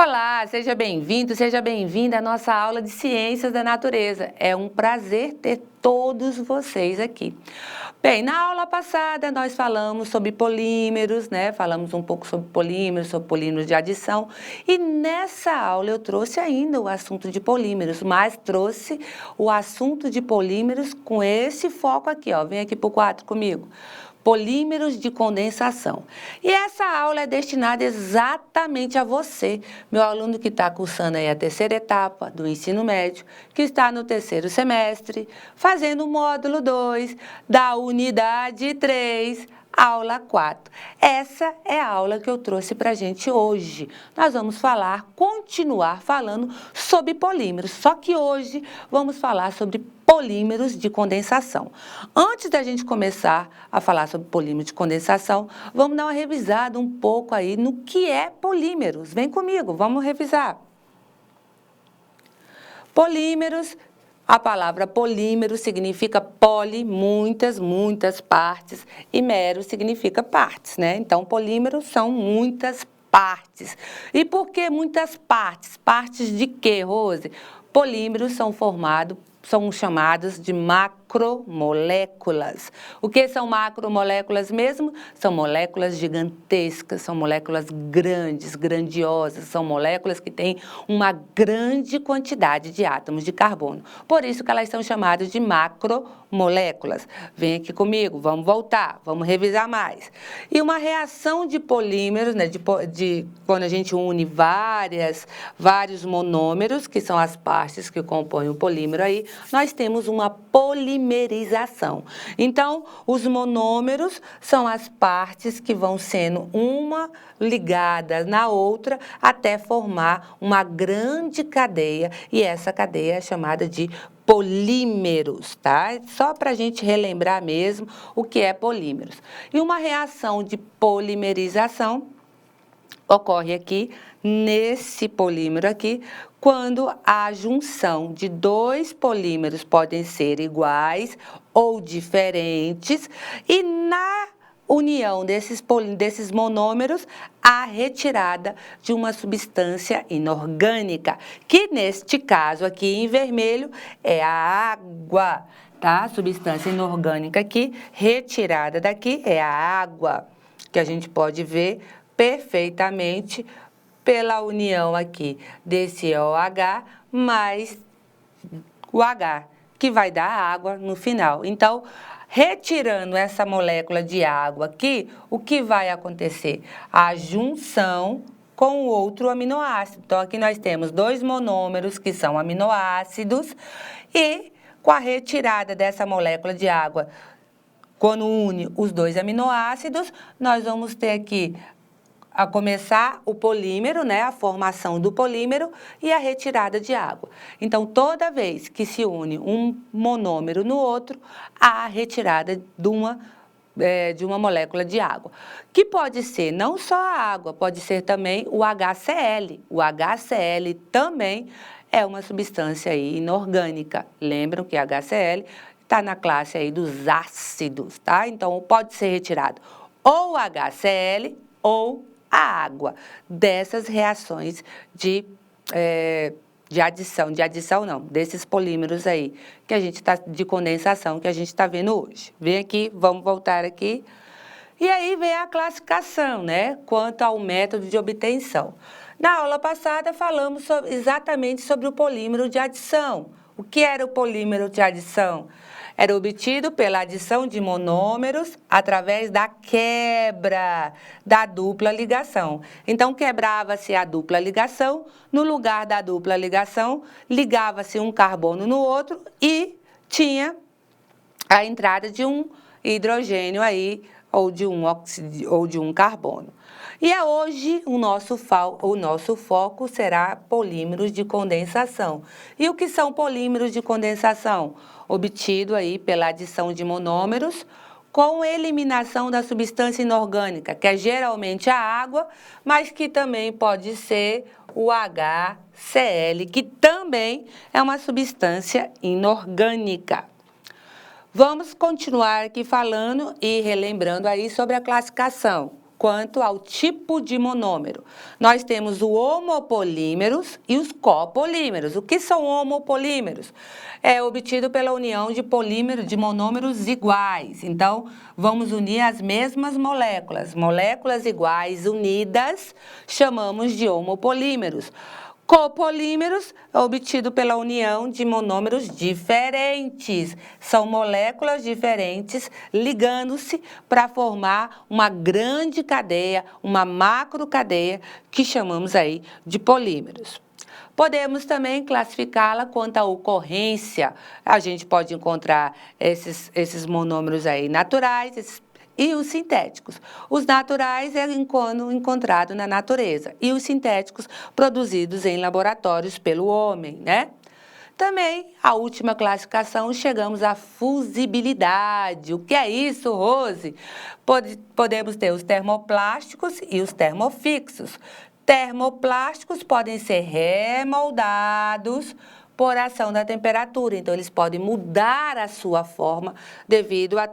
Olá, seja bem-vindo, seja bem-vinda à nossa aula de Ciências da Natureza. É um prazer ter todos vocês aqui. Bem, na aula passada nós falamos sobre polímeros, né? Falamos um pouco sobre polímeros de adição. E nessa aula eu trouxe ainda o assunto de polímeros, mas trouxe o assunto de polímeros com esse foco aqui, ó. Vem aqui pro quadro comigo. Polímeros de condensação. E essa aula é destinada exatamente a você, meu aluno que está cursando aí a terceira etapa do ensino médio, que está no terceiro semestre, fazendo o módulo 2 da unidade 3, aula 4. Essa é a aula que eu trouxe para a gente hoje. Nós vamos continuar falando sobre polímeros, só que hoje vamos falar sobre polímeros de condensação. Antes da gente começar a falar sobre polímeros de condensação, vamos dar uma revisada um pouco aí no que é polímeros. Vem comigo, vamos revisar. Polímeros, a palavra polímero significa poli, muitas partes, e mero significa partes, né? Então, polímeros são muitas partes. E por que muitas partes? Partes de quê, Rose? Polímeros são chamados de macromoléculas. O que são macromoléculas mesmo? São moléculas gigantescas, são moléculas grandes, grandiosas, são moléculas que têm uma grande quantidade de átomos de carbono. Por isso que elas são chamadas de macromoléculas. Vem aqui comigo, vamos voltar, vamos revisar mais. E uma reação de polímeros, né, quando a gente une vários monômeros, que são as partes que compõem o polímero aí, nós temos uma polimerização. Então, os monômeros são as partes que vão sendo uma ligada na outra até formar uma grande cadeia, e essa cadeia é chamada de polímeros, tá? Só para a gente relembrar mesmo o que é polímeros. E uma reação de polimerização ocorre aqui, nesse polímero aqui, quando a junção de dois polímeros podem ser iguais ou diferentes, e na união desses monômeros, a retirada de uma substância inorgânica, que neste caso aqui em vermelho é a água, tá? A substância inorgânica aqui, retirada daqui, é a água, que a gente pode ver perfeitamente pela união aqui desse OH mais o H, que vai dar água no final. Então, retirando essa molécula de água aqui, o que vai acontecer? A junção com o outro aminoácido. Então, aqui nós temos dois monômeros que são aminoácidos e com a retirada dessa molécula de água, quando une os dois aminoácidos, nós vamos ter aqui a começar o polímero, né, a formação do polímero e a retirada de água. Então, toda vez que se une um monômero no outro, há a retirada de uma molécula de água, que pode ser não só a água, pode ser também o HCl. O HCl também é uma substância aí inorgânica. Lembram que HCl está na classe aí dos ácidos, tá? Então, pode ser retirado ou HCl ou a água dessas reações de adição não, desses polímeros aí, que a gente está, de condensação, que a gente está vendo hoje. Vem aqui, vamos voltar aqui. E aí vem a classificação, né, quanto ao método de obtenção. Na aula passada falamos exatamente sobre o polímero de adição. O que era o polímero de adição? Era obtido pela adição de monômeros através da quebra da dupla ligação. Então, quebrava-se a dupla ligação, no lugar da dupla ligação, ligava-se um carbono no outro e tinha a entrada de um hidrogênio aí, ou de um carbono. E hoje o nosso foco será polímeros de condensação. E o que são polímeros de condensação? Obtido aí pela adição de monômeros com eliminação da substância inorgânica, que é geralmente a água, mas que também pode ser o HCl, que também é uma substância inorgânica. Vamos continuar aqui falando e relembrando aí sobre a classificação. quanto ao tipo de monômero. Nós temos os homopolímeros e os copolímeros. O que são homopolímeros? É obtido pela união de polímeros de monômeros iguais. Então, vamos unir as mesmas moléculas. Moléculas iguais unidas chamamos de homopolímeros. Copolímeros é obtido pela união de monômeros diferentes. São moléculas diferentes ligando-se para formar uma grande cadeia, uma macrocadeia, que chamamos aí de polímeros. Podemos também classificá-la quanto à ocorrência. A gente pode encontrar esses monômeros aí naturais, e os sintéticos. Os naturais é encontrado na natureza e os sintéticos produzidos em laboratórios pelo homem, né? Também, a última classificação, chegamos à fusibilidade. O que é isso, Rose? Podemos ter os termoplásticos e os termofixos. Termoplásticos podem ser remoldados por ação da temperatura. Então, eles podem mudar a sua forma devido à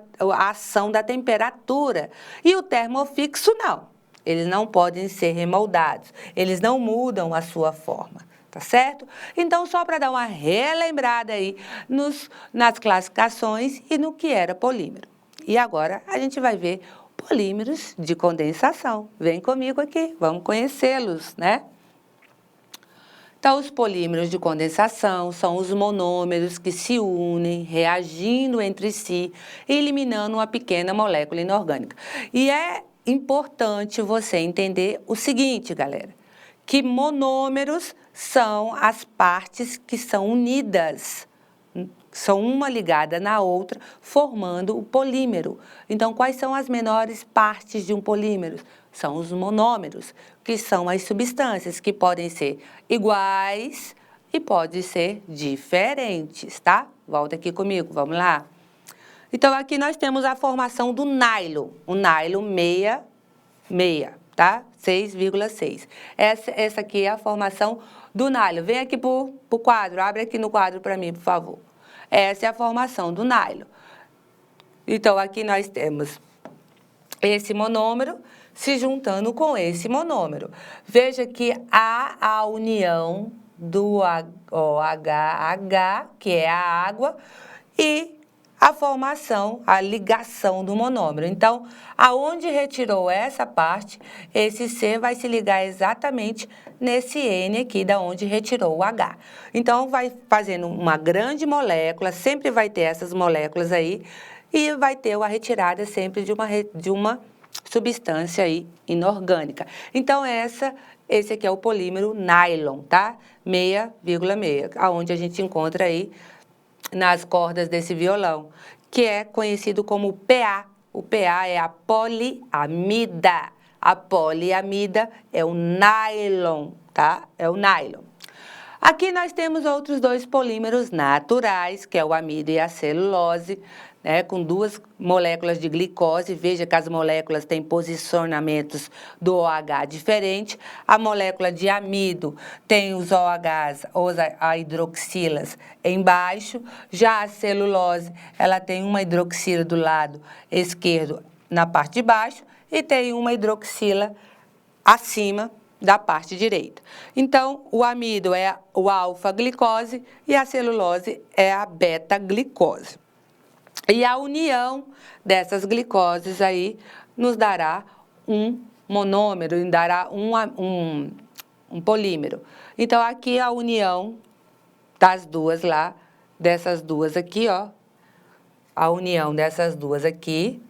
ação da temperatura. E o termofixo, não. Eles não podem ser remoldados. Eles não mudam a sua forma, tá certo? Então, só para dar uma relembrada aí nas classificações e no que era polímero. E agora, a gente vai ver polímeros de condensação. Vem comigo aqui, vamos conhecê-los, né? Então, os polímeros de condensação são os monômeros que se unem, reagindo entre si, eliminando uma pequena molécula inorgânica. E é importante você entender o seguinte, galera, que monômeros são as partes que são unidas, são uma ligada na outra, formando o polímero. Então, quais são as menores partes de um polímero? São os monômeros, que são as substâncias que podem ser iguais e podem ser diferentes, tá? Volta aqui comigo, vamos lá. Então, aqui nós temos a formação do nylon, o nylon 6,6, tá? 6,6. Essa aqui é a formação do nylon. Vem aqui pro quadro, abre aqui no quadro para mim, por favor. Essa é a formação do nylon. Então, aqui nós temos esse monômero se juntando com esse monômero. Veja que há a união do OH, que é a água, e a formação, a ligação do monômero. Então, aonde retirou essa parte, esse C vai se ligar exatamente nesse N aqui, da onde retirou o H. Então, vai fazendo uma grande molécula, sempre vai ter essas moléculas aí, e vai ter a retirada sempre de uma substância aí inorgânica. Então, esse aqui é o polímero nylon, tá? 6,6, aonde a gente encontra aí nas cordas desse violão, que é conhecido como PA. O PA é a poliamida. A poliamida é o nylon, tá? É o nylon. Aqui nós temos outros dois polímeros naturais, que é o amido e a celulose, né, com duas moléculas de glicose. Veja que as moléculas têm posicionamentos do OH diferente. A molécula de amido tem os OHs, a hidroxilas, embaixo. Já a celulose, ela tem uma hidroxila do lado esquerdo na parte de baixo e tem uma hidroxila acima da parte direita. Então, o amido é o alfa-glicose e a celulose é a beta-glicose. E a união dessas glicoses aí nos dará um monômero, nos dará um polímero. Então, aqui a união das duas lá, dessas duas aqui, ó. A união dessas duas aqui,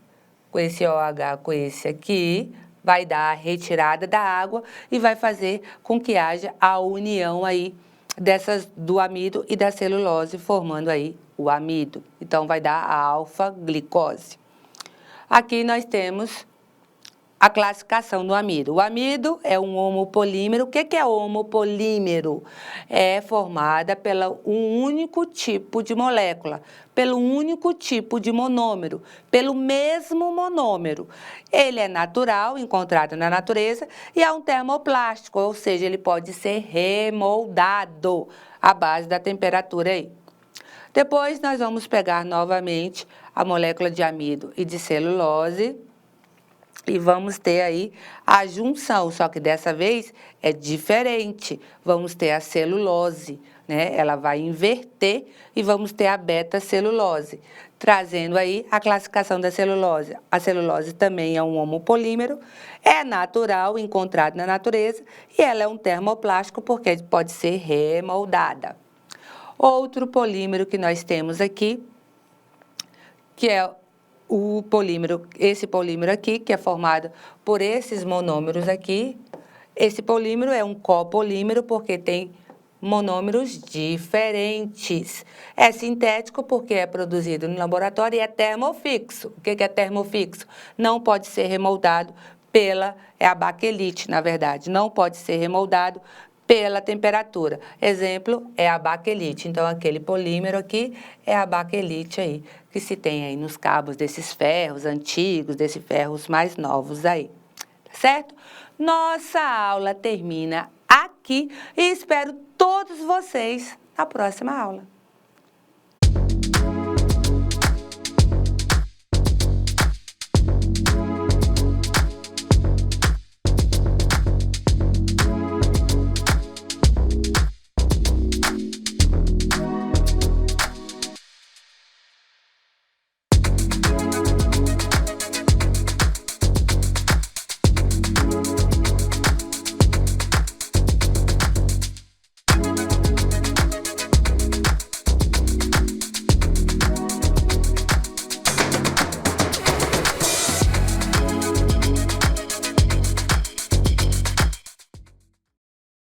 com esse OH com esse aqui, vai dar a retirada da água e vai fazer com que haja a união aí do amido e da celulose, formando aí o amido. Então, vai dar a alfa-glicose. Aqui nós temos a classificação do amido. O amido é um homopolímero. O que é homopolímero? É formada pelo um único tipo de molécula, pelo único tipo de monômero, pelo mesmo monômero. Ele é natural, encontrado na natureza, e é um termoplástico, ou seja, ele pode ser remoldado à base da temperatura aí. Depois, nós vamos pegar novamente a molécula de amido e de celulose. E vamos ter aí a junção, só que dessa vez é diferente. Vamos ter a celulose, né? Ela vai inverter e vamos ter a beta-celulose, trazendo aí a classificação da celulose. A celulose também é um homopolímero, é natural, encontrado na natureza, e ela é um termoplástico porque pode ser remoldada. Outro polímero que nós temos aqui, que é o polímero, esse polímero aqui, que é formado por esses monômeros aqui. Esse polímero é um copolímero porque tem monômeros diferentes. É sintético porque é produzido no laboratório e é termofixo. O que é termofixo? Não pode ser remoldado é a baquelite, na verdade, não pode ser remoldado pela temperatura. Exemplo é a baquelite. Então, aquele polímero aqui é a baquelite aí, que se tem aí nos cabos desses ferros antigos, desses ferros mais novos aí. Certo? Nossa aula termina aqui e espero todos vocês na próxima aula.